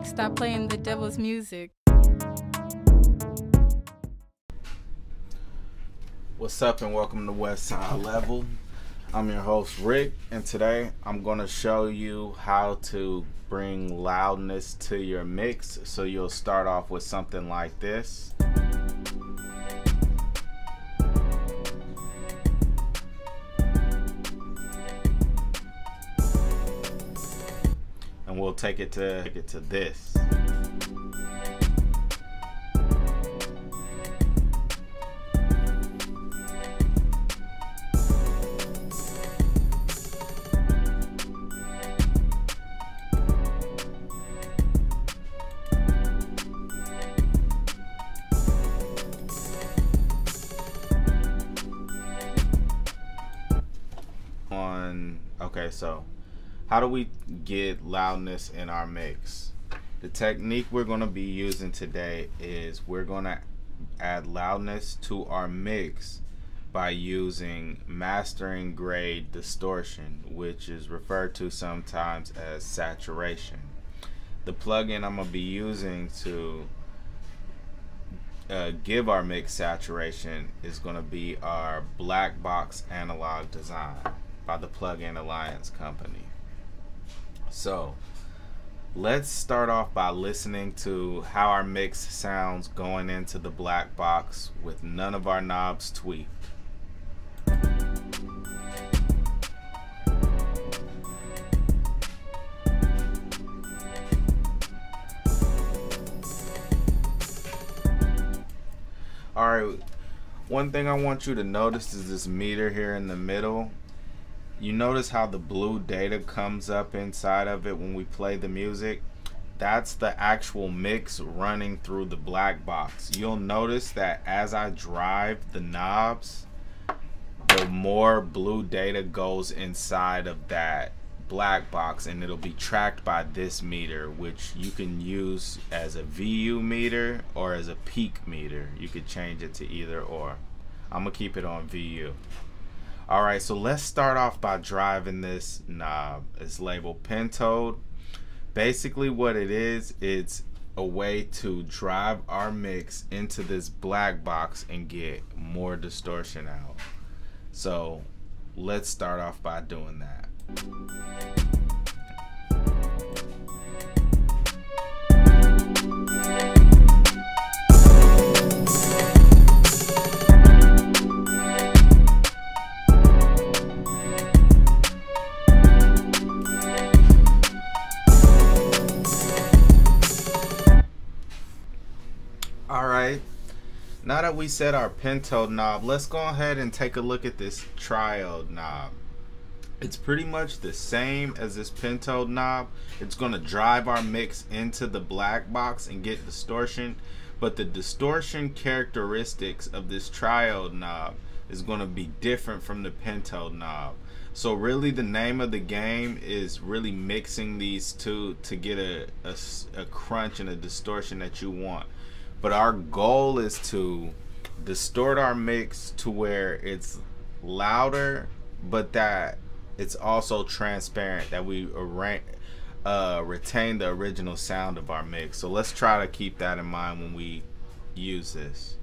Stop playing the devil's music. What's up and welcome to Westside Level. I'm your host Rick, and today I'm going to show you how to bring loudness to your mix. So you'll start off with something like this. And we'll take it to this. Okay, so how do we get loudness in our mix? The technique we're going to be using today is we're going to add loudness to our mix by using mastering grade distortion, which is referred to sometimes as saturation. The plugin I'm going to be using to give our mix saturation is going to be our blackbox analog design by the Plugin Alliance company. So let's start off by listening to how our mix sounds going into the black box with none of our knobs tweaked. Alright, one thing I want you to notice is this meter here in the middle. You notice how the blue data comes up inside of it when we play the music? That's the actual mix running through the black box. You'll notice that as I drive the knobs, the more blue data goes inside of that black box, and it'll be tracked by this meter, which you can use as a VU meter or as a peak meter. You could change it to either or. I'm gonna keep it on VU. Alright, so let's start off by driving this knob. It's labeled Pentode. Basically what it is, it's a way to drive our mix into this black box and get more distortion out. So let's start off by doing that. Alright, now that we set our Pentode knob, let's go ahead and take a look at this Triode knob. It's pretty much the same as this Pentode knob. It's going to drive our mix into the black box and get distortion, but the distortion characteristics of this Triode knob is going to be different from the Pentode knob. So really the name of the game is really mixing these two to get a crunch and a distortion that you want. But our goal is to distort our mix to where it's louder, but that it's also transparent, that we retain the original sound of our mix. So let's try to keep that in mind when we use this.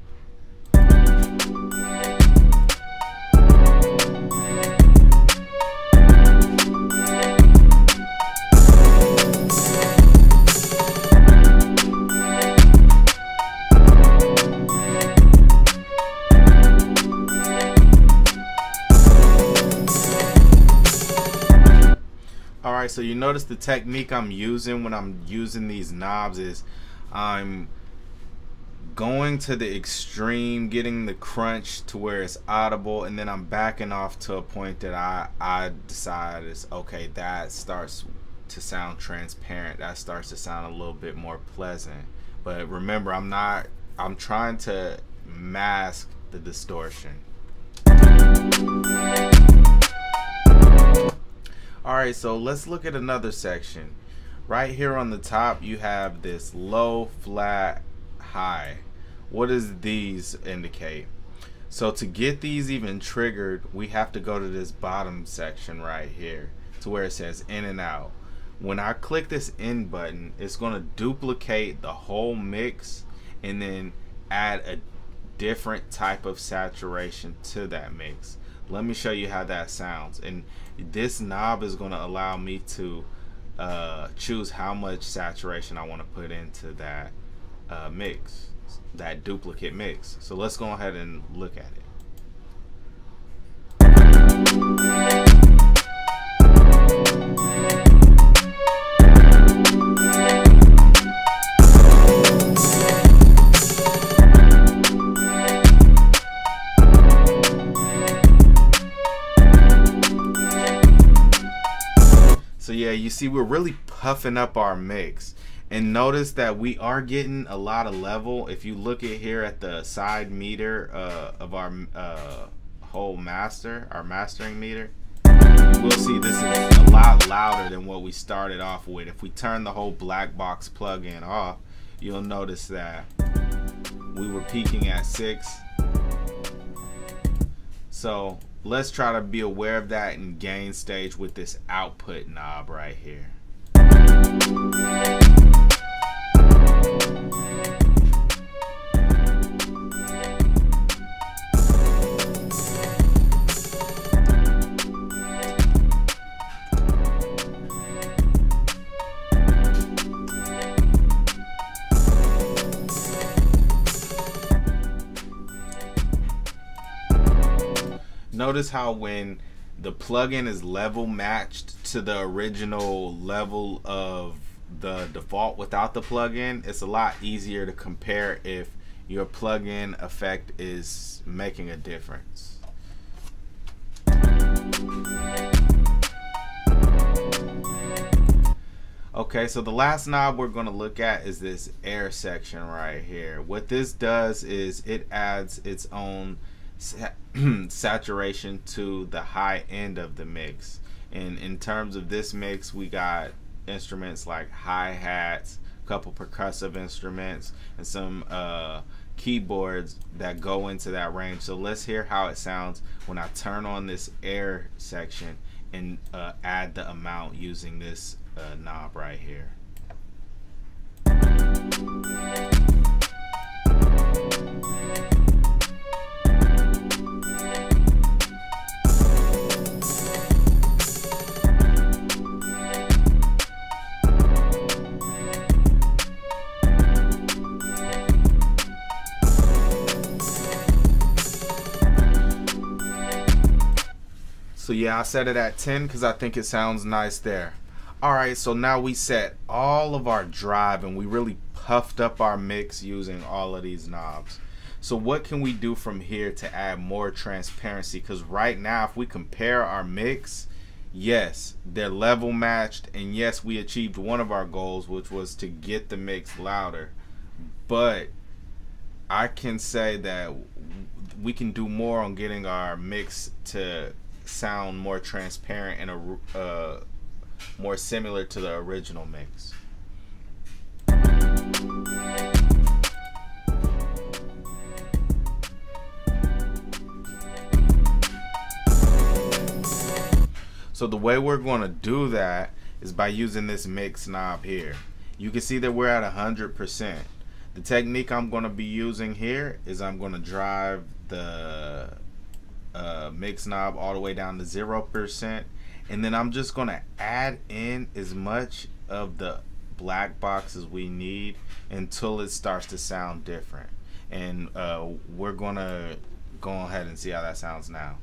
Alright, so you notice the technique I'm using when I'm using these knobs is I'm going to the extreme, getting the crunch to where it's audible, and then I'm backing off to a point that I decide is okay, that starts to sound transparent, that starts to sound a little bit more pleasant. But remember, I'm trying to mask the distortion. Alright, so let's look at another section. Right here on the top you have this low, flat, high. What does these indicate? So to get these even triggered, we have to go to this bottom section right here to where it says in and out. when I click this end button, it's going to duplicate the whole mix and then add a different type of saturation to that mix. Let me show you how that sounds. And this knob is going to allow me to choose how much saturation I want to put into that mix, that duplicate mix. So let's go ahead and look at it. So yeah, you see we're really puffing up our mix, and notice that we are getting a lot of level. If you look at here at the side meter of our whole master, our mastering meter, you will see this is a lot louder than what we started off with. If we turn the whole black box plug-in off, you'll notice that we were peaking at 6. So let's try to be aware of that in gain stage with this output knob right here. Notice how when the plugin is level matched to the original level of the default without the plugin, it's a lot easier to compare if your plugin effect is making a difference. Okay, so the last knob we're going to look at is this air section right here. What this does is it adds its own saturation to the high end of the mix. And in terms of this mix, we got instruments like hi-hats, a couple percussive instruments, and some keyboards that go into that range. So let's hear how it sounds when I turn on this air section and add the amount using this knob right here. So yeah, I set it at 10 because I think it sounds nice there. Alright, so now we set all of our drive and we really puffed up our mix using all of these knobs. So what can we do from here to add more transparency? Because right now, if we compare our mix, yes, they're level matched, and yes, we achieved one of our goals, which was to get the mix louder. But I can say that we can do more on getting our mix to sound more transparent and more similar to the original mix. So the way we're going to do that is by using this mix knob here. You can see that we're at 100%. The technique I'm going to be using here is I'm going to drive the mix knob all the way down to 0%, and then I'm just going to add in as much of the black box as we need until it starts to sound different. And we're going to go ahead and see how that sounds now.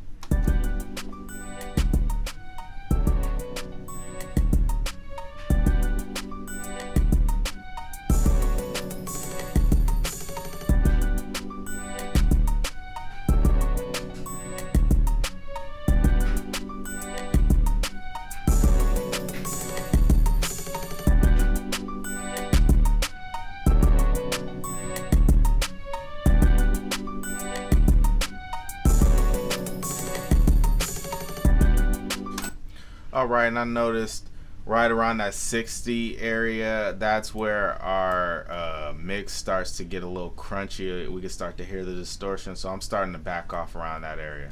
Alright, and I noticed right around that 60 area, that's where our mix starts to get a little crunchy. We can start to hear the distortion, so I'm starting to back off around that area.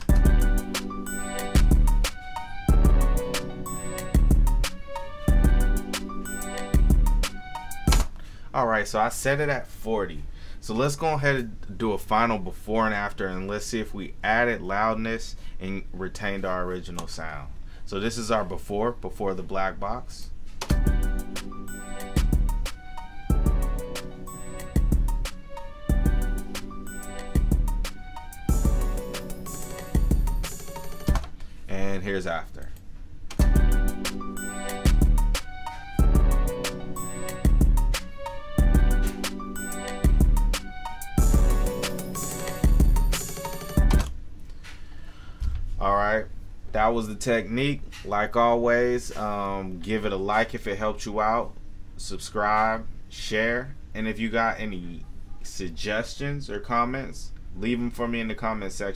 Alright, so I set it at 40. So let's go ahead and do a final before and after, and let's see if we added loudness and retained our original sound. So this is our before the black box. And here's after. Alright, that was the technique. Like always, give it a like if it helped you out, subscribe, share, and if you got any suggestions or comments, leave them for me in the comment section.